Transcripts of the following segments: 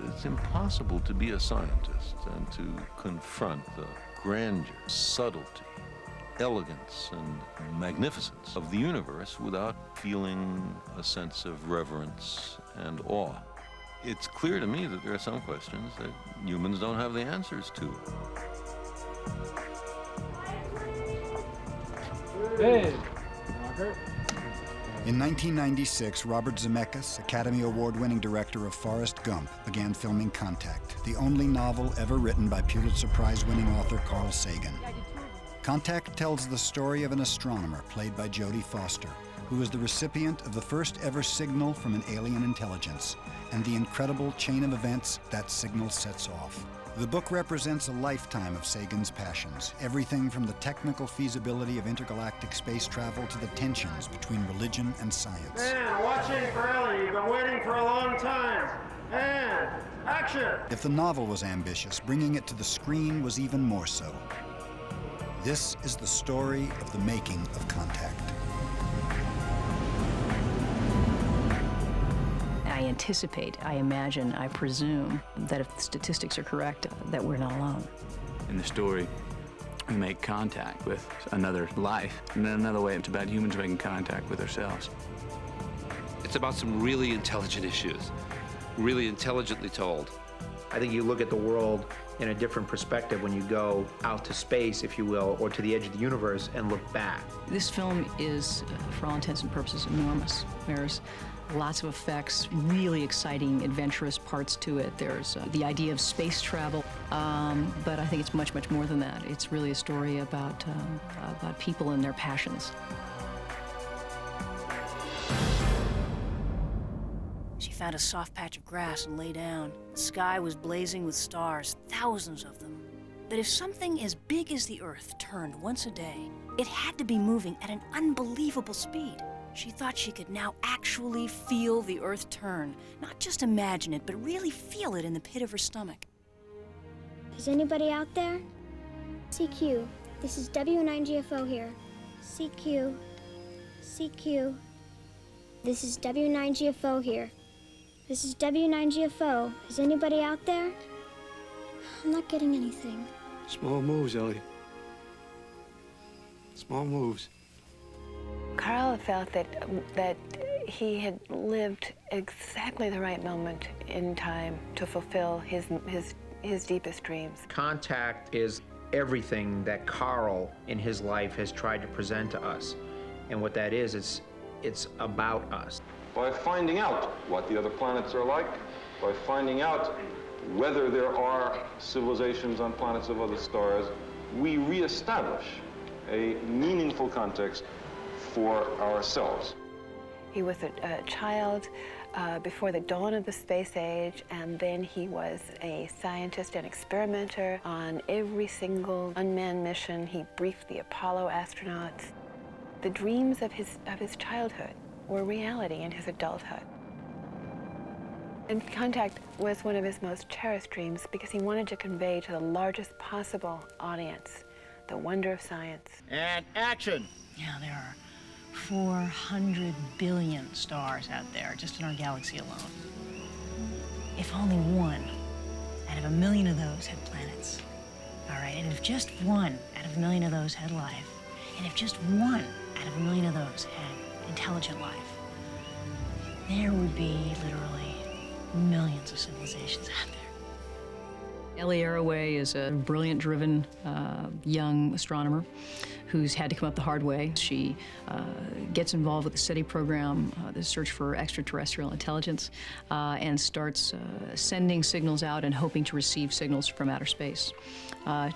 It's impossible to be a scientist and to confront the grandeur, subtlety, elegance, and magnificence of the universe without feeling a sense of reverence and awe. It's clear to me that there are some questions that humans don't have the answers to. Hey, In 1996, Robert Zemeckis, Academy Award-winning director of Forrest Gump, began filming Contact, the only novel ever written by Pulitzer Prize-winning author Carl Sagan. Contact tells the story of an astronomer played by Jodie Foster, who was the recipient of the first ever signal from an alien intelligence, and the incredible chain of events that signal sets off. The book represents a lifetime of Sagan's passions, everything from the technical feasibility of intergalactic space travel to the tensions between religion and science. And watching for Ellie, you've been waiting for a long time. And action! If the novel was ambitious, bringing it to the screen was even more so. This is the story of the making of Contact. I anticipate, I imagine, I presume that if the statistics are correct, that we're not alone. In the story, we make contact with another life. And in another way, it's about humans making contact with ourselves. It's about some really intelligent issues, really intelligently told. I think you look at the world in a different perspective when you go out to space, if you will, or to the edge of the universe and look back. This film is, for all intents and purposes, enormous. There's lots of effects, really exciting, adventurous parts to it. There's the idea of space travel, but I think it's much, much more than that. It's really a story about people and their passions. She found a soft patch of grass and lay down. The sky was blazing with stars, thousands of them. That if something as big as the Earth turned once a day, it had to be moving at an unbelievable speed. She thought she could now actually feel the Earth turn. Not just imagine it, but really feel it in the pit of her stomach. Is anybody out there? CQ, this is W9GFO here. CQ, CQ. This is W9GFO here. This is W9GFO. Is anybody out there? I'm not getting anything. Small moves, Ellie. Small moves. Carl felt that he had lived exactly the right moment in time to fulfill his deepest dreams. Contact is everything that Carl in his life has tried to present to us. And what that is, it's about us. By finding out what the other planets are like, by finding out whether there are civilizations on planets of other stars, we reestablish a meaningful context for ourselves. He was a child before the dawn of the space age, and then he was a scientist and experimenter on every single unmanned mission. He briefed the Apollo astronauts. The dreams of his childhood were reality in his adulthood. And Contact was one of his most cherished dreams because he wanted to convey to the largest possible audience the wonder of science. And action! Yeah, there are 400 billion stars out there, just in our galaxy alone. If only one out of a million of those had planets, all right, and if just one out of a million of those had life, and if just one out of a million of those had intelligent life, there would be literally millions of civilizations out there. Ellie Arroway is a brilliant, driven, young astronomer who's had to come up the hard way. She gets involved with the SETI program, the search for extraterrestrial intelligence, and starts sending signals out and hoping to receive signals from outer space.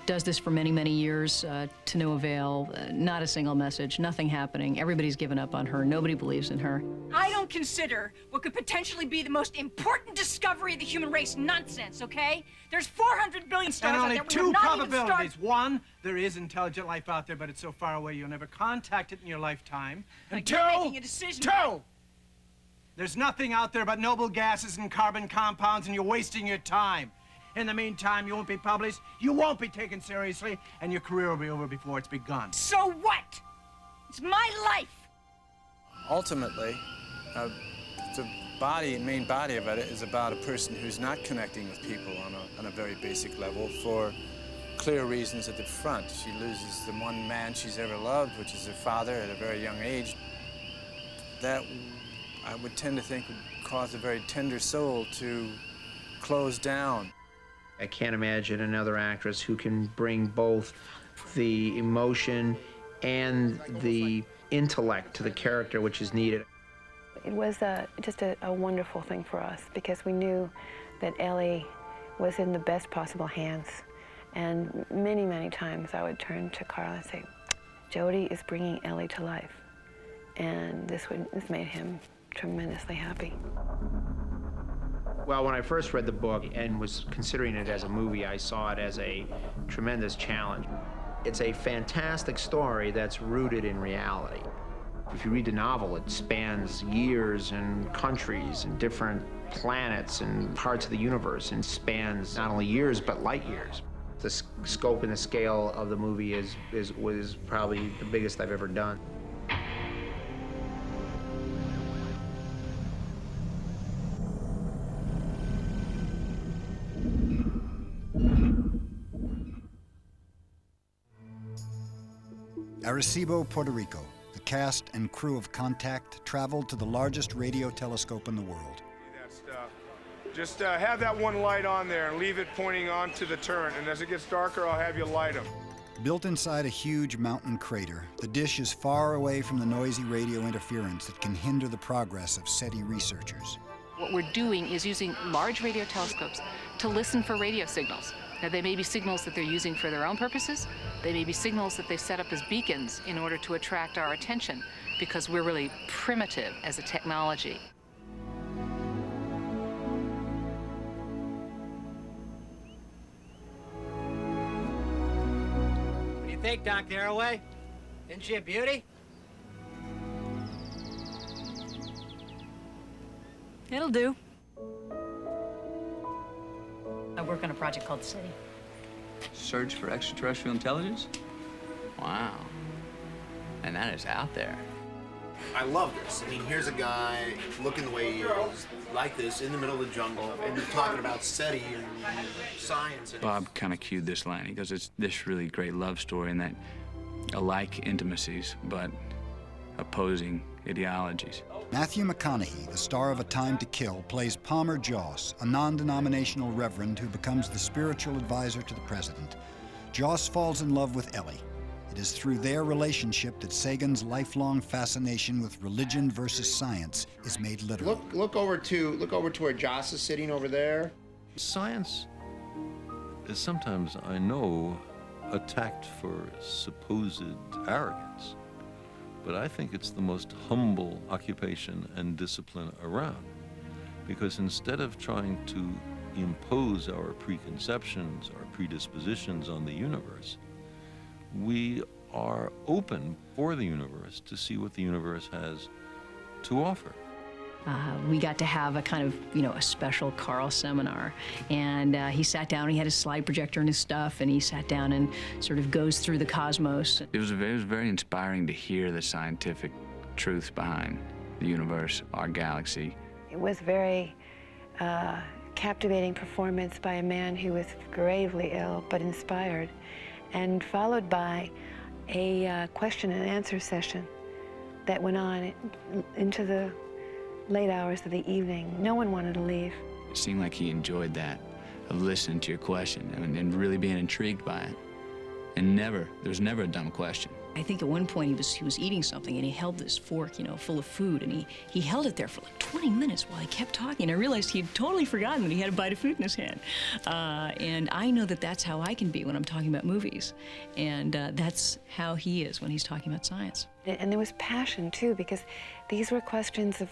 Does this for many, many years to no avail, not a single message, nothing happening. Everybody's given up on her. Nobody believes in her. I don't consider what could potentially be the most important discovery of the human race nonsense, okay? There's 400 billion stars and only out there. We two have not even probabilities. started... One, there is intelligent life out there, but it's so far away you'll never contact it in your lifetime. And You're making a decision. Two, there's nothing out there but noble gases and carbon compounds, and you're wasting your time. In the meantime, you won't be published, you won't be taken seriously, and your career will be over before it's begun. So what? It's my life. Ultimately, to main body of it is about a person who's not connecting with people on a very basic level for clear reasons at the front. She loses the one man she's ever loved, which is her father, at a very young age. That, I would tend to think, would cause a very tender soul to close down. I can't imagine another actress who can bring both the emotion and the intellect to the character which is needed. It was just a wonderful thing for us because we knew that Ellie was in the best possible hands. And many, many times I would turn to Carl and say, Jodie is bringing Ellie to life. And this made him tremendously happy. Well, when I first read the book and was considering it as a movie, I saw it as a tremendous challenge. It's a fantastic story that's rooted in reality. If you read the novel, it spans years and countries and different planets and parts of the universe, and spans not only years, but light years. The scope and the scale of the movie was probably the biggest I've ever done. Arecibo, Puerto Rico. The cast and crew of Contact traveled to the largest radio telescope in the world. That stuff. Just have that one light on there and leave it pointing onto the turn, and as it gets darker, I'll have you light them. Built inside a huge mountain crater, the dish is far away from the noisy radio interference that can hinder the progress of SETI researchers. What we're doing is using large radio telescopes to listen for radio signals. Now, they may be signals that they're using for their own purposes. They may be signals that they set up as beacons in order to attract our attention, because we're really primitive as a technology. What do you think, Dr. Arroway? Isn't she a beauty? It'll do. I work on a project called SETI. Search for extraterrestrial intelligence? Wow. And that is out there. I love this. I mean, here's a guy looking the way he is, like this, in the middle of the jungle, and you're talking about SETI and science. And Bob kind of cued this line. He goes, it's this really great love story in that alike intimacies, but opposing ideologies. Matthew McConaughey, the star of A Time to Kill, plays Palmer Joss, a non-denominational reverend who becomes the spiritual advisor to the president. Joss falls in love with Ellie. It is through their relationship that Sagan's lifelong fascination with religion versus science is made literal. Look over to where Joss is sitting over there. Science is sometimes, I know, attacked for supposed arrogance. But I think it's the most humble occupation and discipline around. Because instead of trying to impose our preconceptions, our predispositions on the universe, we are open for the universe to see what the universe has to offer. We got to have a kind of, a special Carl seminar. And he sat down, he had his slide projector and his stuff, and he sat down and sort of goes through the cosmos. It was very inspiring to hear the scientific truths behind the universe, our galaxy. It was very captivating performance by a man who was gravely ill but inspired, and followed by a question and answer session that went on into the late hours of the evening. No one wanted to leave. It seemed like he enjoyed that, of listening to your question and really being intrigued by it. And there was never a dumb question. I think at one point he was eating something and he held this fork, full of food, and he held it there for like 20 minutes while he kept talking. I realized he had totally forgotten that he had a bite of food in his hand. And I know that that's how I can be when I'm talking about movies. And that's how he is when he's talking about science. And there was passion, too, because these were questions of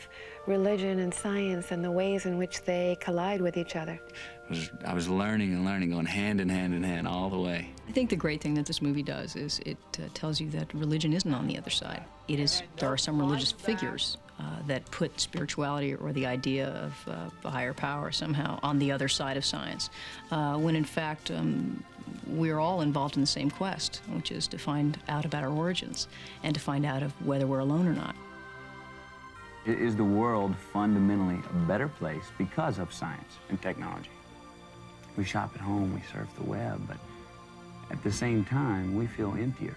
religion and science and the ways in which they collide with each other. I was learning and learning, going hand in hand in hand all the way. I think the great thing that this movie does is it tells you that religion isn't on the other side. There are some religious figures that put spirituality or the idea of a higher power somehow on the other side of science, when in fact we're all involved in the same quest, which is to find out about our origins and to find out whether we're alone or not. Is the world fundamentally a better place because of science and technology? We shop at home, we surf the web, but at the same time, we feel emptier,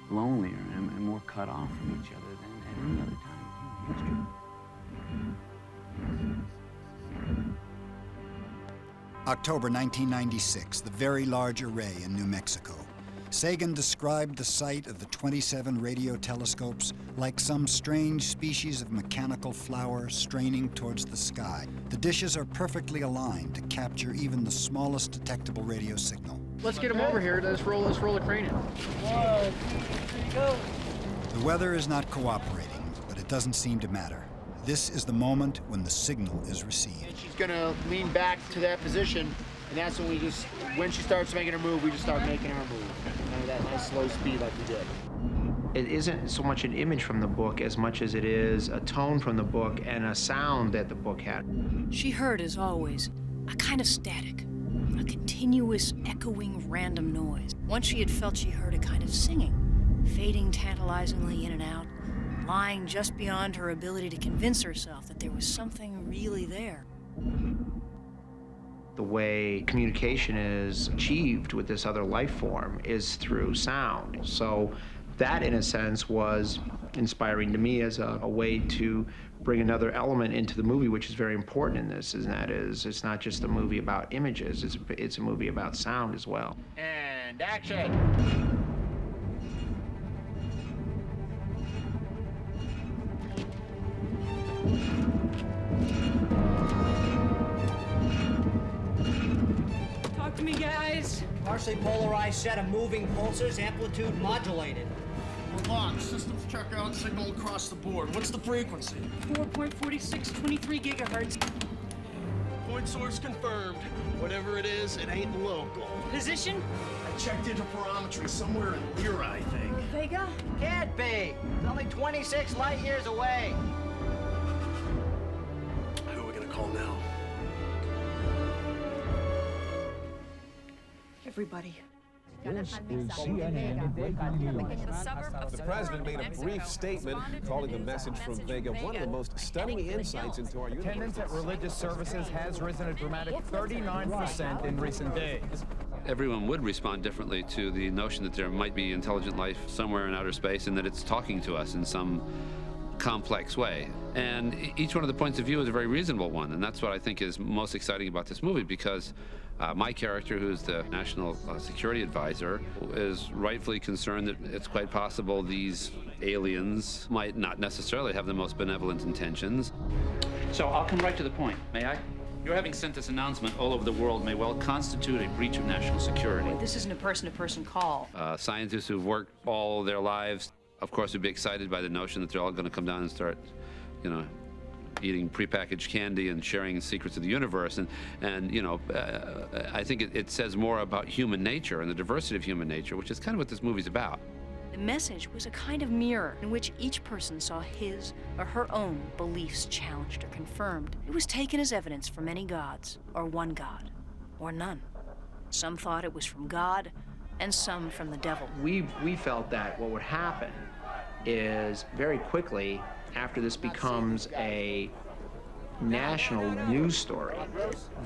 lonelier, and more cut off from each other than at any other time in history. October 1996, the Very Large Array in New Mexico. Sagan described the sight of the 27 radio telescopes like some strange species of mechanical flower straining towards the sky. The dishes are perfectly aligned to capture even the smallest detectable radio signal. Let's get them over here. Let's roll the crane in. 1, 2, 3, go. The weather is not cooperating, but it doesn't seem to matter. This is the moment when the signal is received. She's gonna lean back to that position, and that's when when she starts making her move, we just start making our move. Kind of that nice slow speed like we did. It isn't so much an image from the book as much as it is a tone from the book and a sound that the book had. She heard, as always, a kind of static, a continuous, echoing, random noise. Once she had felt she heard a kind of singing, fading tantalizingly in and out, lying just beyond her ability to convince herself that there was something really there. The way communication is achieved with this other life form is through sound. So that, in a sense, was inspiring to me as a way to bring another element into the movie, which is very important in this, and that is, it's not just a movie about images, it's a movie about sound as well. And action! Talk to me, guys. Partially polarized set of moving pulsars, amplitude modulated. We're locked. Systems check out, signal across the board. What's the frequency? 4.4623 gigahertz. Point source confirmed. Whatever it is, it ain't local. Position? I checked interferometry somewhere in Lyra, I think. Vega? Can't be. It's only 26 light years away. Who are we gonna call now? Everybody. This is CNN breaking news. The president made a brief statement calling the message from Vega one of the most stunning insights into our universe. Attendance at religious services has risen a dramatic 39% in recent days. Everyone would respond differently to the notion that there might be intelligent life somewhere in outer space and that it's talking to us in some complex way. And each one of the points of view is a very reasonable one, and that's what I think is most exciting about this movie, because my character, who's the National Security Advisor, is rightfully concerned that it's quite possible these aliens might not necessarily have the most benevolent intentions. So I'll come right to the point, may I? Your having sent this announcement all over the world may well constitute a breach of national security. Boy, this isn't a person-to-person call. Scientists who've worked all their lives, of course, would be excited by the notion that they're all going to come down and start, you know, eating prepackaged candy and sharing secrets of the universe. And you know, I think it says more about human nature and the diversity of human nature, which is kind of what this movie's about. The message was a kind of mirror in which each person saw his or her own beliefs challenged or confirmed. It was taken as evidence from many gods, or one god, or none. Some thought it was from God, and some from the devil. We felt that what would happen is very quickly, after this becomes a national news story,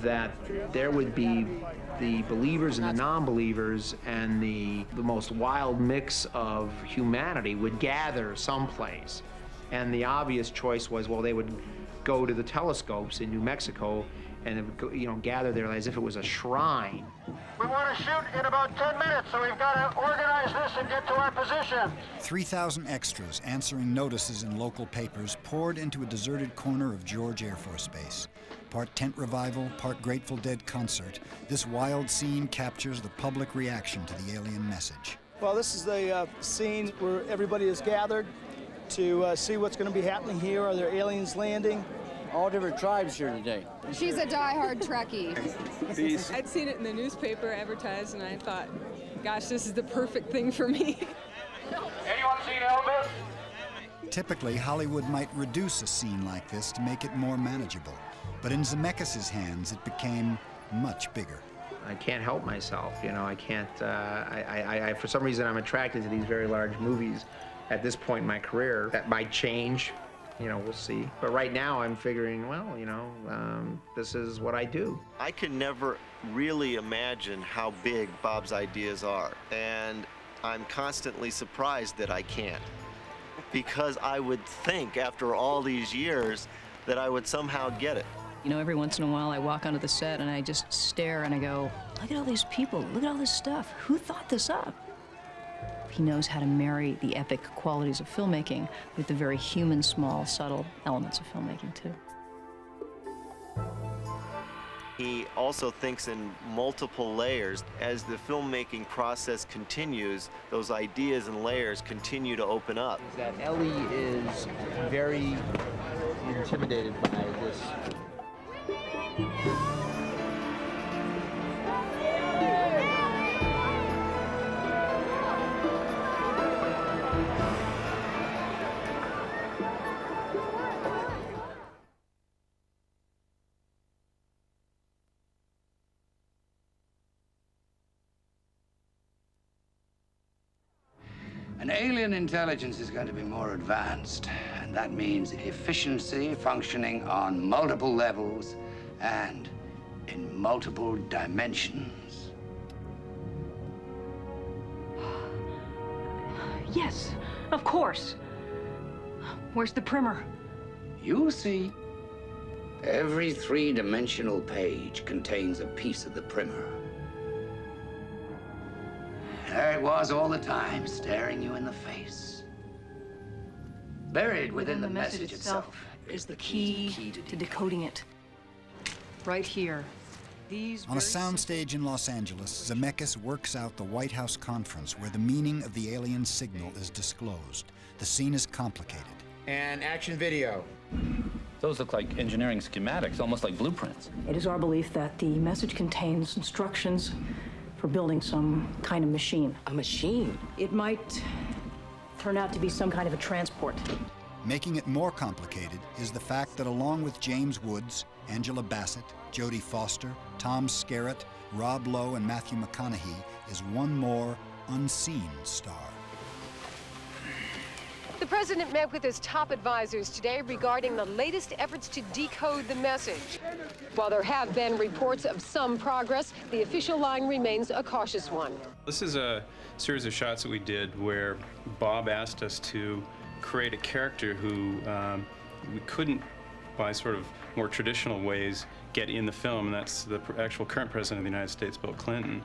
that there would be the believers and the non-believers, and the most wild mix of humanity would gather someplace. And the obvious choice was, well, they would go to the telescopes in New Mexico and, you know, gather there as if it was a shrine. We want to shoot in about 10 minutes, so we've got to organize this and get to our position. 3,000 extras answering notices in local papers poured into a deserted corner of George Air Force Base. Part tent revival, part Grateful Dead concert, this wild scene captures the public reaction to the alien message. Well, this is the scene where everybody is gathered to see what's going to be happening here. Are there aliens landing? All different tribes here today. She's a die-hard Trekkie. Peace. I'd seen it in the newspaper advertised, and I thought, gosh, this is the perfect thing for me. Anyone seen Elvis? Typically, Hollywood might reduce a scene like this to make it more manageable. But in Zemeckis' hands, it became much bigger. I can't help myself, you know, I can't, for some reason I'm attracted to these very large movies at this point in my career. That might change You know, we'll see. But right now I'm figuring, well, you know, this is what I do. I can never really imagine how big Bob's ideas are, and I'm constantly surprised that I can't. Because I would think after all these years that I would somehow get it. You know, every once in a while I walk onto the set and I just stare and I go, look at all these people, look at all this stuff. Who thought this up? He knows how to marry the epic qualities of filmmaking with the very human, small, subtle elements of filmmaking, too. He also thinks in multiple layers. As the filmmaking process continues, those ideas and layers continue to open up. That Ellie is very intimidated by this. An alien intelligence is going to be more advanced, and that means efficiency functioning on multiple levels and in multiple dimensions. Yes, of course. Where's the primer? You'll see. Every three-dimensional page contains a piece of the primer. There it was all the time, staring you in the face. Buried within the message itself is the key to decoding it. Right here. On a soundstage in Los Angeles, Zemeckis works out the White House conference where the meaning of the alien signal is disclosed. The scene is complicated. And action video. Those look like engineering schematics, almost like blueprints. It is our belief that the message contains instructions for building some kind of machine. A machine? It might turn out to be some kind of a transport. Making it more complicated is the fact that along with James Woods, Angela Bassett, Jodie Foster, Tom Skerritt, Rob Lowe, and Matthew McConaughey is one more unseen star. The president met with his top advisors today regarding the latest efforts to decode the message. While there have been reports of some progress, the official line remains a cautious one. This is a series of shots that we did where Bob asked us to create a character who we couldn't, by sort of more traditional ways, get in the film, and that's the actual current president of the United States, Bill Clinton.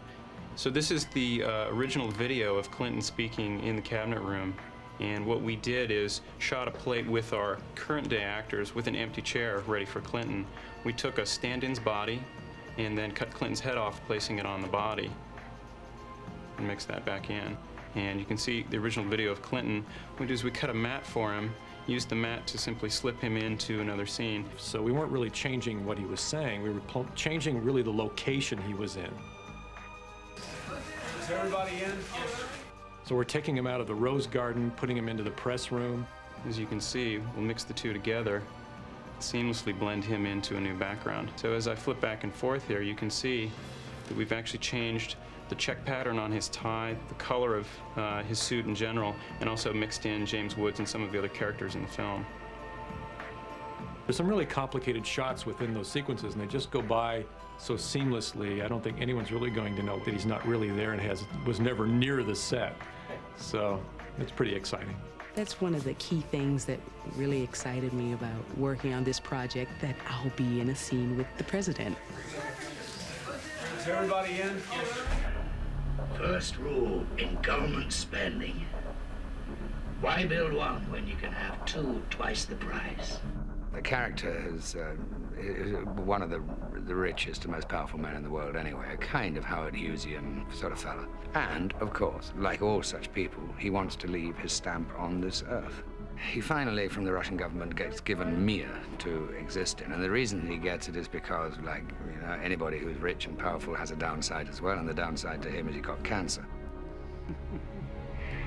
So this is the original video of Clinton speaking in the cabinet room. And what we did is shot a plate with our current day actors with an empty chair ready for Clinton. We took a stand-in's body and then cut Clinton's head off, placing it on the body, and mixed that back in. And you can see the original video of Clinton. What we did is we cut a mat for him, used the mat to simply slip him into another scene. So we weren't really changing what he was saying, we were changing really the location he was in. Is everybody in? So we're taking him out of the rose garden, putting him into the press room. As you can see, we'll mix the two together, seamlessly blend him into a new background. So as I flip back and forth here, you can see that we've actually changed the check pattern on his tie, the color of his suit in general, and also mixed in James Woods and some of the other characters in the film. There's some really complicated shots within those sequences, and they just go by so seamlessly. I don't think anyone's really going to know that he's not really there and was never near the set. So it's pretty exciting. That's one of the key things that really excited me about working on this project, that I'll be in a scene with the president. Is everybody in? First rule in government spending. Why build one when you can have two twice the price? The character is one of the richest and most powerful men in the world anyway, a kind of Howard Hughesian sort of fella. And, of course, like all such people, he wants to leave his stamp on this earth. He finally, from the Russian government, gets given Mir to exist in. And the reason he gets it is because, like, you know, anybody who's rich and powerful has a downside as well, and the downside to him is he got cancer.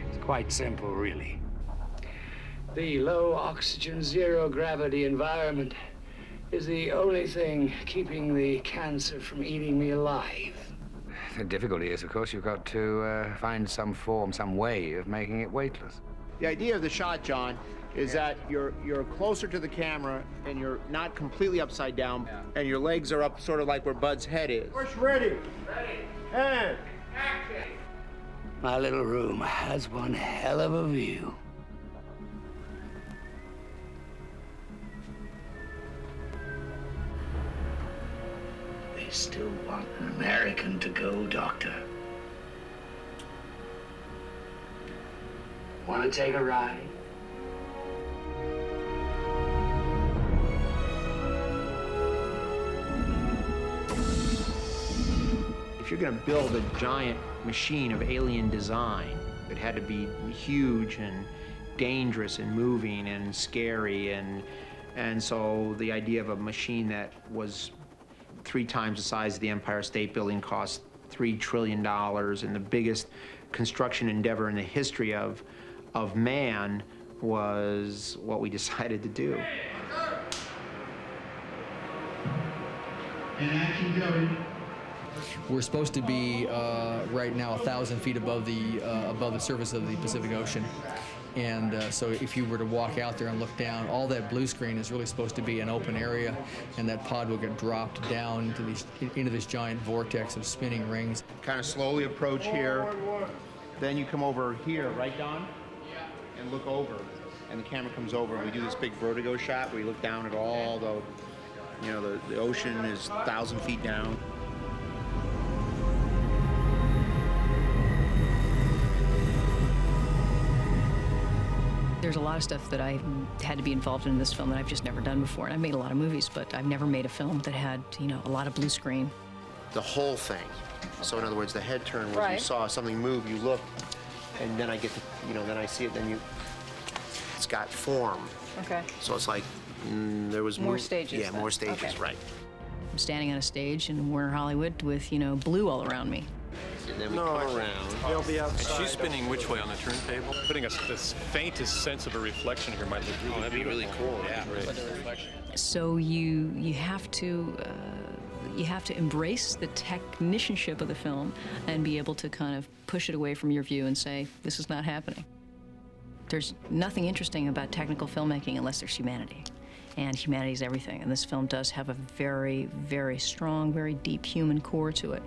It's quite simple, really. The low oxygen, zero gravity environment is the only thing keeping the cancer from eating me alive. The difficulty is, of course, you've got to find some form, some way of making it weightless. The idea of the shot, John, is that you're closer to the camera and you're not completely upside down, and your legs are up sort of like where Bud's head is. Push ready. Ready. And action. My little room has one hell of a view. They still want an American to go, Doctor. Want to take a ride? If you're going to build a giant machine of alien design, it had to be huge and dangerous and moving and scary, and so the idea of a machine that was 3 times the size of the Empire State Building, cost $3 trillion, and the biggest construction endeavor in the history of man was what we decided to do. And I keep going. We're supposed to be right now 1,000 feet above the surface of the Pacific Ocean. And so if you were to walk out there and look down, all that blue screen is really supposed to be an open area, and that pod will get dropped down into this giant vortex of spinning rings. Kind of slowly approach here, then you come over here, right, Don? Yeah. And look over, and the camera comes over, and we do this big vertigo shot where you look down at all the ocean is 1,000 feet down. There's a lot of stuff that I had to be involved in this film that I've just never done before. And I've made a lot of movies, but I've never made a film that had, a lot of blue screen. The whole thing. So in other words, the head turn where you saw something move, you look, and then I get to, then I see it, then it's got form. Okay. So it's like, there was more stages. Yeah, more stages, okay. Right. I'm standing on a stage in Warner Hollywood with, blue all around me. And then we come around. They'll be outside. And she's spinning which way on the turntable? Putting this faintest sense of a reflection here might look really that'd be really cool, yeah. So you have to embrace the technicianship of the film and be able to kind of push it away from your view and say, this is not happening. There's nothing interesting about technical filmmaking unless there's humanity. And humanity is everything. And this film does have a very, very strong, very deep human core to it.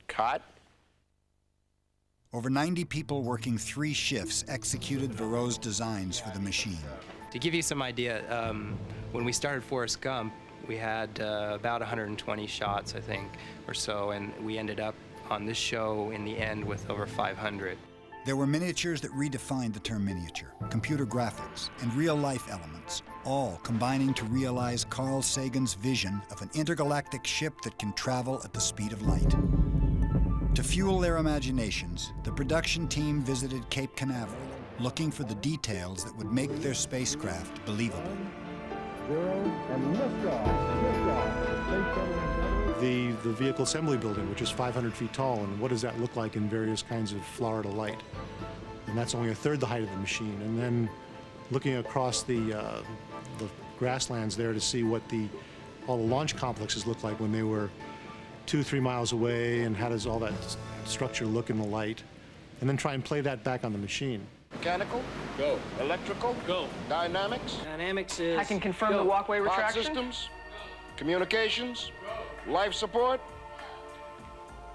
Cut. Over 90 people working 3 shifts executed Verreaux's designs for the machine. To give you some idea, when we started Forrest Gump, we had about 120 shots, I think, or so, and we ended up on this show in the end with over 500. There were miniatures that redefined the term miniature, computer graphics, and real-life elements, all combining to realize Carl Sagan's vision of an intergalactic ship that can travel at the speed of light. To fuel their imaginations, the production team visited Cape Canaveral, looking for the details that would make their spacecraft believable. The vehicle assembly building, which is 500 feet tall, and what does that look like in various kinds of Florida light? And that's only 1/3 the height of the machine. And then looking across the grasslands there to see what all the launch complexes look like when they were 2-3 miles away, and how does all that structure look in the light, and then try and play that back on the machine. Mechanical? Go. Electrical? Go. Dynamics? Dynamics is... I can confirm the walkway retraction. Pod systems? Communications? Life support?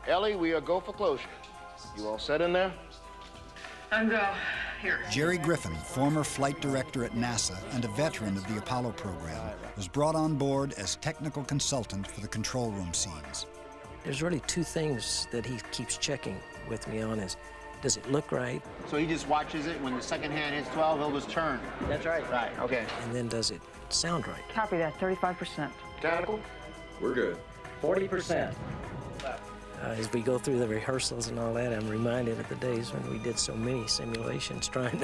Ellie, we are go for closure. You all set in there? And here. Jerry Griffin, former flight director at NASA and a veteran of the Apollo program, was brought on board as technical consultant for the control room scenes. There's really 2 things that he keeps checking with me on is, does it look right? So he just watches it. When the second hand hits 12, he'll just turn. That's right. Right, okay. And then does it sound right? Copy that, 35%. Mechanical? We're good. 40%. As we go through the rehearsals and all that, I'm reminded of the days when we did so many simulations trying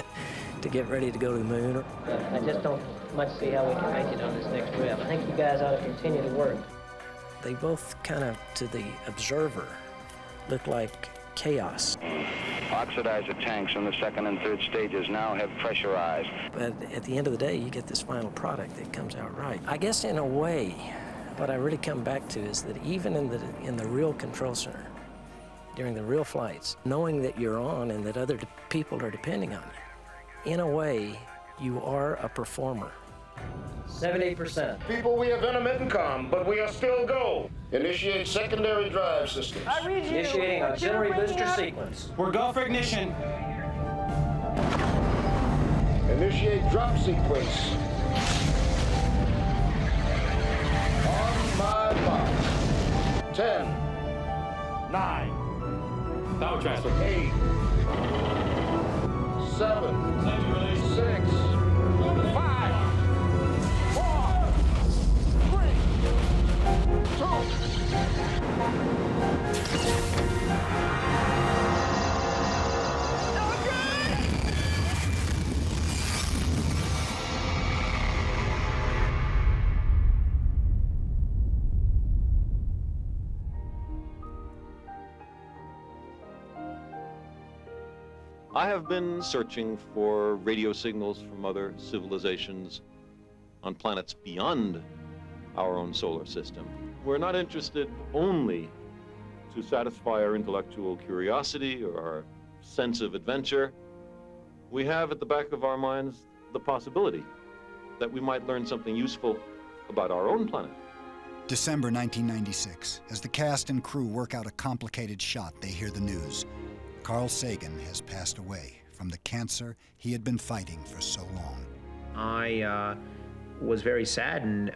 to get ready to go to the moon. I just don't much see how we can make it on this next trip. I think you guys ought to continue to work. They both kind of, to the observer, look like chaos. Oxidizer tanks in the second and third stages now have pressurized. But at the end of the day, you get this final product that comes out right. I guess in a way, what I really come back to is that even in the real control center, during the real flights, knowing that you're on and that other people are depending on you, in a way, you are a performer. 78%. People, we have intermittent comm, but we are still go. Initiate secondary drive systems. Initiating auxiliary booster sequence. We're go for ignition. Initiate drop sequence. On my mark. 10, 9, Power transfer. 8, 7, 6, 5, 4, 3, 2. I have been searching for radio signals from other civilizations on planets beyond our own solar system. We're not interested only to satisfy our intellectual curiosity or our sense of adventure. We have at the back of our minds the possibility that we might learn something useful about our own planet. December 1996. As the cast and crew work out a complicated shot, they hear the news. Carl Sagan has passed away from the cancer he had been fighting for so long. I was very saddened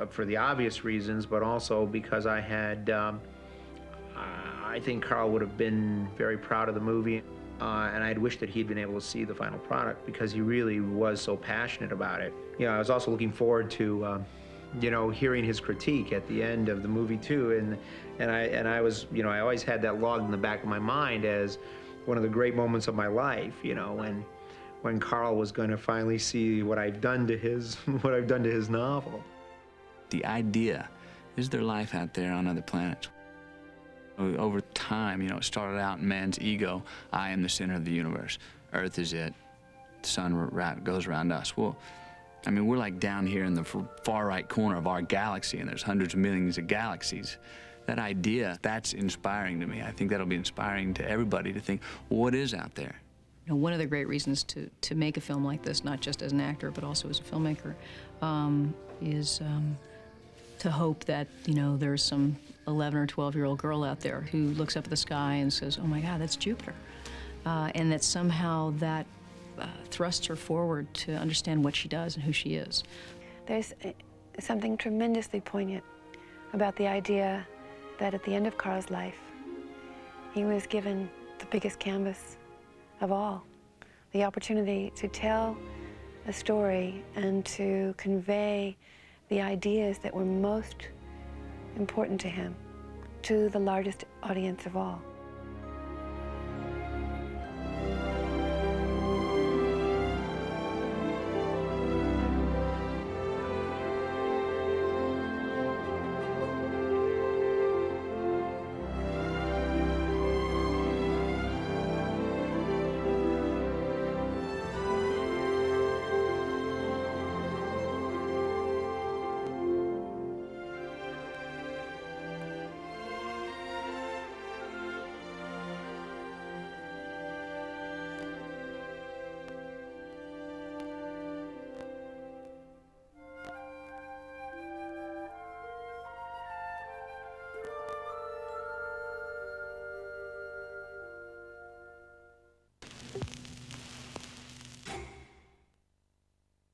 for the obvious reasons, but also because I had, I think Carl would have been very proud of the movie, and I'd wished that he'd been able to see the final product because he really was so passionate about it. You know, I was also looking forward to, you know, hearing his critique at the end of the movie too, and I was, you know, I always had that logged in the back of my mind as one of the great moments of my life, you know, when Carl was going to finally see what I've done to his novel. The idea, is there life out there on other planets? Over time, you know, it started out in man's ego. I am the center of the universe. Earth is it. The sun goes around us. Well, I mean, we're like down here in the far right corner of our galaxy, and there's hundreds of millions of galaxies. That idea, that's inspiring to me. I think that'll be inspiring to everybody to think, what is out there? You know, one of the great reasons to make a film like this, not just as an actor, but also as a filmmaker, is to hope that, you know, there's some 11 or 12-year-old girl out there who looks up at the sky and says, oh my God, that's Jupiter. And that somehow that thrusts her forward to understand what she does and who she is. There's something tremendously poignant about the idea that at the end of Carl's life, he was given the biggest canvas of all, the opportunity to tell a story and to convey the ideas that were most important to him to the largest audience of all.